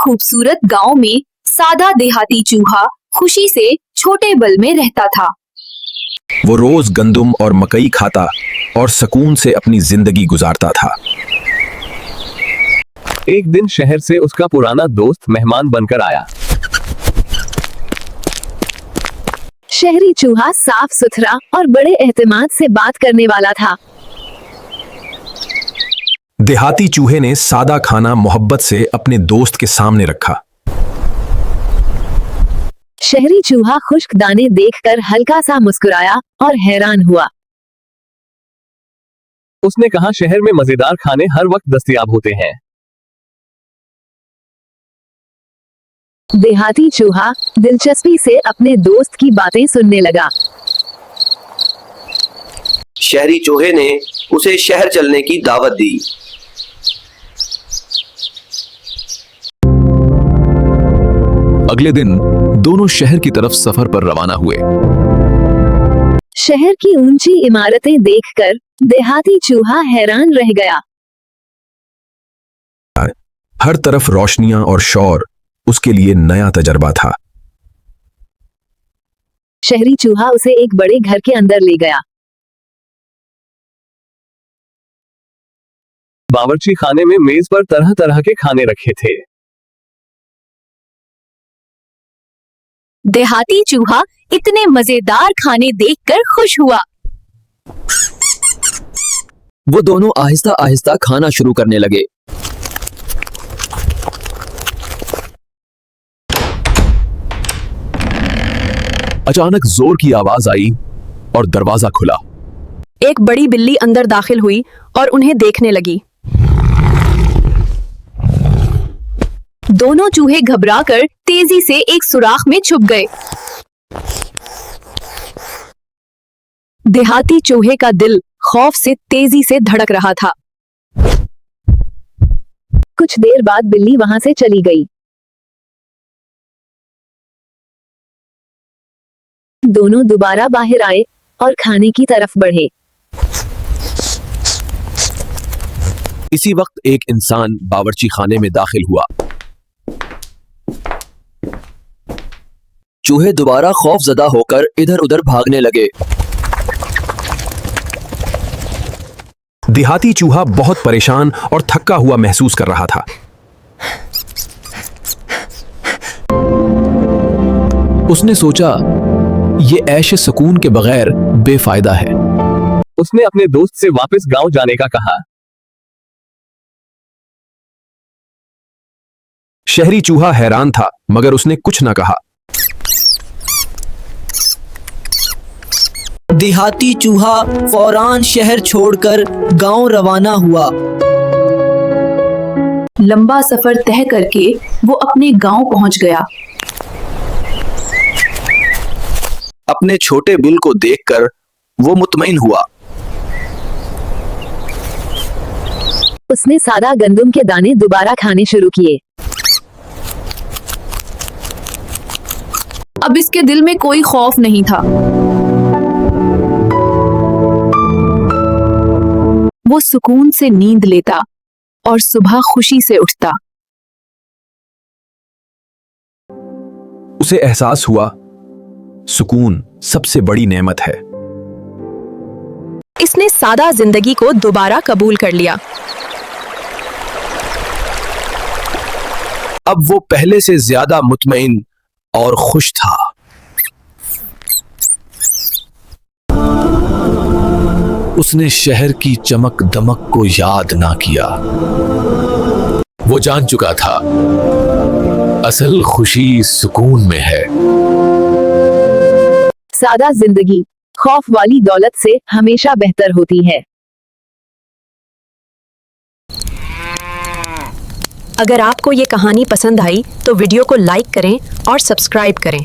खूबसूरत गांव में सादा देहाती चूहा खुशी से छोटे बल में रहता था। वो रोज गंदुम और मकई खाता और सुकून से अपनी जिंदगी गुजारता था। एक दिन शहर से उसका पुराना दोस्त मेहमान बनकर आया। शहरी चूहा साफ सुथरा और बड़े एहतिमाद से बात करने वाला था। देहाती चूहे ने सादा खाना मोहब्बत से अपने दोस्त के सामने रखा। शहरी चूहा खुश्क दाने देखकर हल्का सा मुस्कुराया और हैरान हुआ। उसने कहा, शहर में मजेदार खाने हर वक्त दस्तयाब होते हैं। देहाती चूहा दिलचस्पी से अपने दोस्त की बातें सुनने लगा। शहरी चूहे ने उसे शहर चलने की दावत दी। अगले दिन दोनों शहर की तरफ सफर पर रवाना हुए। शहर की ऊंची इमारतें देखकर देहाती चूहा हैरान रह गया। हर तरफ रोशनियां और शोर उसके लिए नया तजर्बा था। शहरी चूहा उसे एक बड़े घर के अंदर ले गया। बावर्ची खाने में मेज पर तरह तरह के खाने रखे थे। देहाती चूहा इतने मजेदार खाने देखकर खुश हुआ। वो दोनों आहिस्ता आहिस्ता खाना शुरू करने लगे। अचानक जोर की आवाज आई और दरवाजा खुला। एक बड़ी बिल्ली अंदर दाखिल हुई और उन्हें देखने लगी। दोनों चूहे घबराकर तेजी से एक सुराख में छुप गए। देहाती चूहे का दिल खौफ से तेजी से धड़क रहा था। कुछ देर बाद बिल्ली वहां से चली गई। दोनों दोबारा बाहर आए और खाने की तरफ बढ़े। इसी वक्त एक इंसान बावर्ची खाने में दाखिल हुआ। चूहे दोबारा खौफजदा होकर इधर उधर भागने लगे। देहाती चूहा बहुत परेशान और थका हुआ महसूस कर रहा था। उसने सोचा, ये ऐश सुकून के बगैर बेफायदा है। उसने अपने दोस्त से वापस गांव जाने का कहा। शहरी चूहा हैरान था, मगर उसने कुछ न कहा। देहाती चूहा फौरान शहर छोड़कर गांव रवाना हुआ। लंबा सफर तय करके वो अपने गांव पहुंच गया। अपने छोटे बिल को देखकर वो मुतमईन हुआ। उसने सादा गंदुम के दाने दोबारा खाने शुरू किए। अब इसके दिल में कोई खौफ नहीं था। वो सुकून से नींद लेता और सुबह खुशी से उठता। उसे एहसास हुआ, सुकून सबसे बड़ी नेमत है। इसने सादा जिंदगी को दोबारा कबूल कर लिया। अब वो पहले से ज्यादा मुतमईन और खुश था। उसने शहर की चमक दमक को याद ना किया। वो जान चुका था, असल खुशी सुकून में है। सादा जिंदगी खौफ वाली दौलत से हमेशा बेहतर होती है। अगर आपको ये कहानी पसंद आई तो वीडियो को लाइक करें और सब्सक्राइब करें।